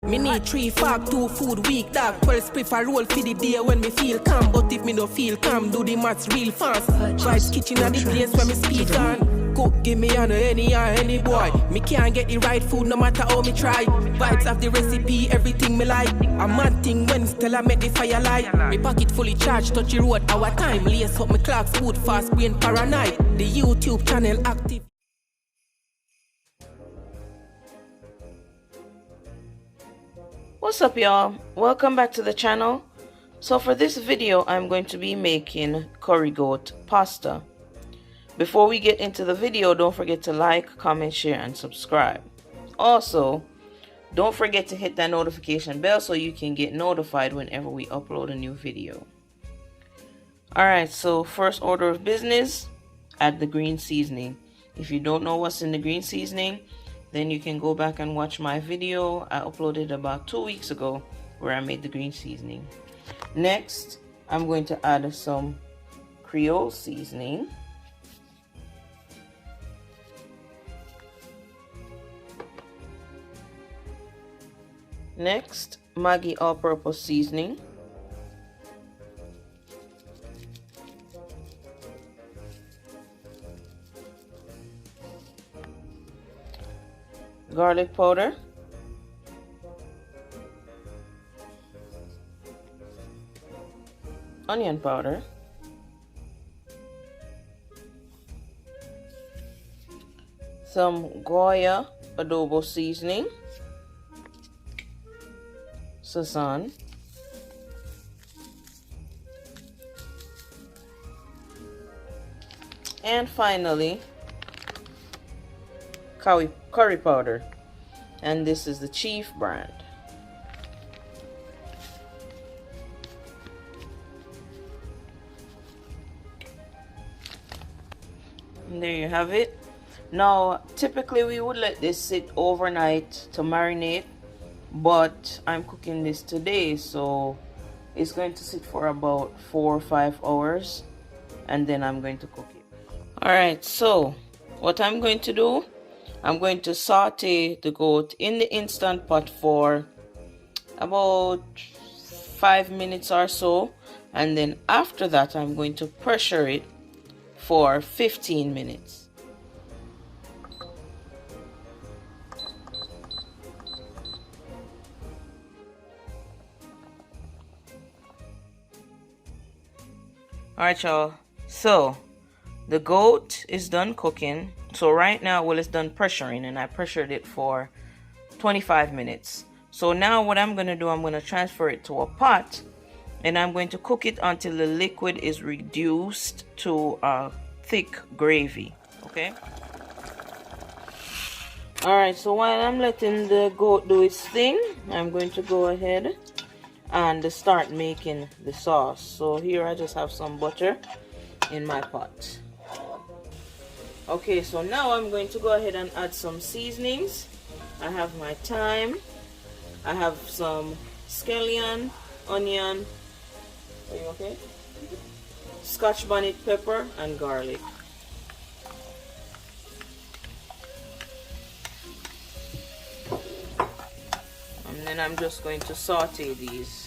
Me need 3 fork, 2 food week, dog. 12 spliff a roll for the day when me feel calm. But if me no feel calm, do the maths real fast. Vibes kitchen and the place where me speak on. Cook, give me on any boy. Me can't get the right food no matter how me try. Vibes have the recipe, everything me like. A mad thing when still I make the fire light. Me pocket fully charged, touch the road, our time. Lace up my clocks, food fast, brain paranoid. The YouTube channel active. What's up, y'all? Welcome back to the channel. So for this video I'm going to be making curry goat pasta. Before we get into the video, don't forget to like, comment, share and subscribe. Also, don't forget to hit that notification bell so you can get notified whenever we upload a new video. Alright, so first order of business, add the green seasoning. If you don't know what's in the green seasoning, then you can go back and watch my video I uploaded about 2 weeks ago where I made the green seasoning. Next, I'm going to add some Creole seasoning. Next, Maggi all-purpose seasoning. Garlic powder. Onion powder. Some Goya adobo seasoning. Sazon. And finally, curry powder, and this is the Chief brand. And there you have it. Now typically we would let this sit overnight to marinate, but I'm cooking this today, so it's going to sit for about 4 or 5 hours and then I'm going to cook it. Alright, so what I'm going to do, I'm going to saute the goat in the instant pot for about 5 minutes or so, and then after that I'm going to pressure it for 15 minutes. Alright, y'all, so the goat is done cooking. So right now, well, it's done pressuring, and I pressured it for 25 minutes. So now what I'm going to do, I'm going to transfer it to a pot, and I'm going to cook it until the liquid is reduced to a thick gravy. Okay. Alright, so while I'm letting the goat do its thing, I'm going to go ahead and start making the sauce. So here I just have some butter in my pot. Okay, so now I'm going to go ahead and add some seasonings. I have my thyme, I have some scallion, onion, are you okay? Scotch bonnet pepper and garlic. And then I'm just going to saute these.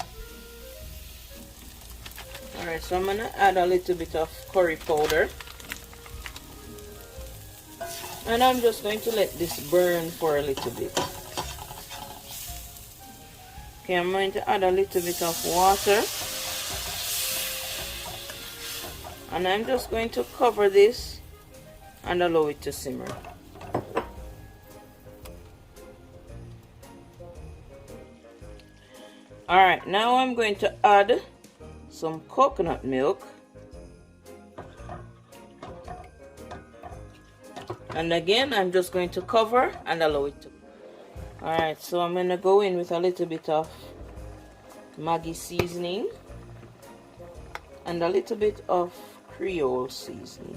Alright, so I'm going to add a little bit of curry powder. And I'm just going to let this burn for a little bit. Okay, I'm going to add a little bit of water. And I'm just going to cover this and allow it to simmer. Alright, now I'm going to add some coconut milk. And again, I'm just going to cover and allow it to. Alright, so I'm going to go in with a little bit of Maggi seasoning and a little bit of Creole seasoning.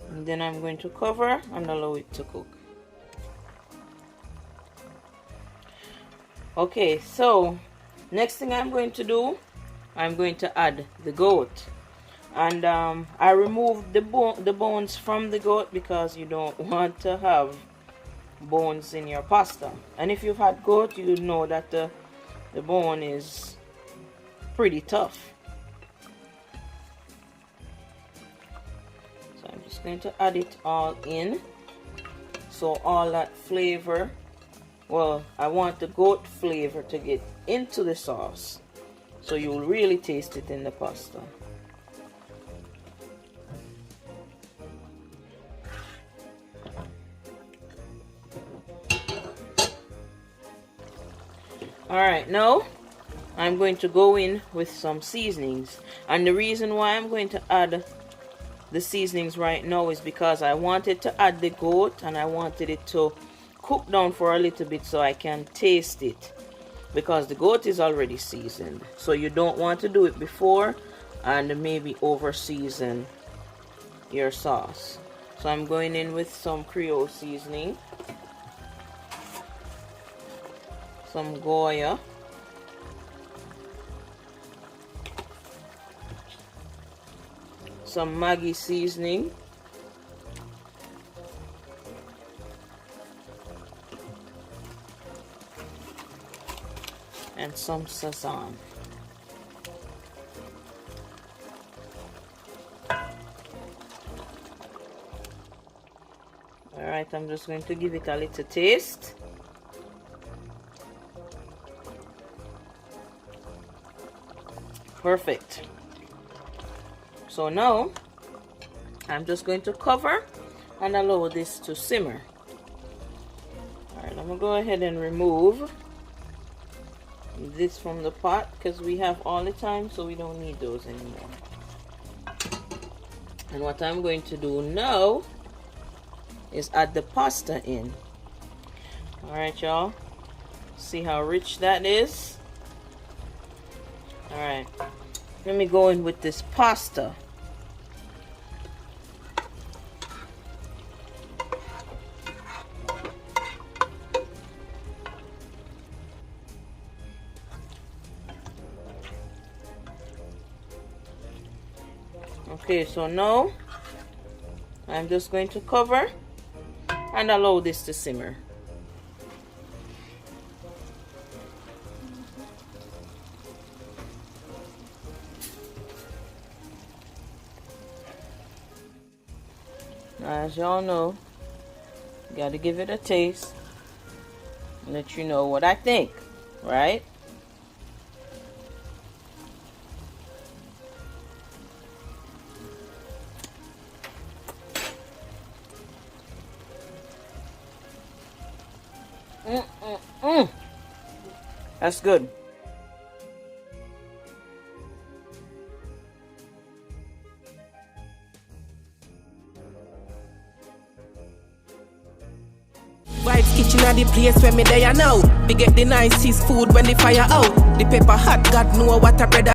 And then I'm going to cover and allow it to cook. Okay, so next thing I'm going to do, I'm going to add the goat. And I removed the bones from the goat because you don't want to have bones in your pasta. And if you've had goat, you know that the bone is pretty tough. So I'm just going to add it all in, so all that flavor, well, I want the goat flavor to get into the sauce, so you'll really taste it in the pasta. Alright, now I'm going to go in with some seasonings. And the reason why I'm going to add the seasonings right now is because I wanted to add the goat and I wanted it to cook down for a little bit so I can taste it. Because the goat is already seasoned. So you don't want to do it before and maybe over season your sauce. So I'm going in with some Creole seasoning, some Goya, some Maggi seasoning, and some Sazon. Alright, I'm just going to give it a little taste. Perfect. So now I'm just going to cover and allow this to simmer. Alright, I'm gonna go ahead and remove this from the pot because we have all the time, so we don't need those anymore. And what I'm going to do now is add the pasta in. Alright, y'all, see how rich that is. Alright, let me go in with this pasta. Okay, so now I'm just going to cover and allow this to simmer. As y'all know, you gotta give it a taste and let you know what I think, right? That's good. Vibes kitchen are the place where me there now. We get the nicest food when the fire out. The pepper hot, God know what a bread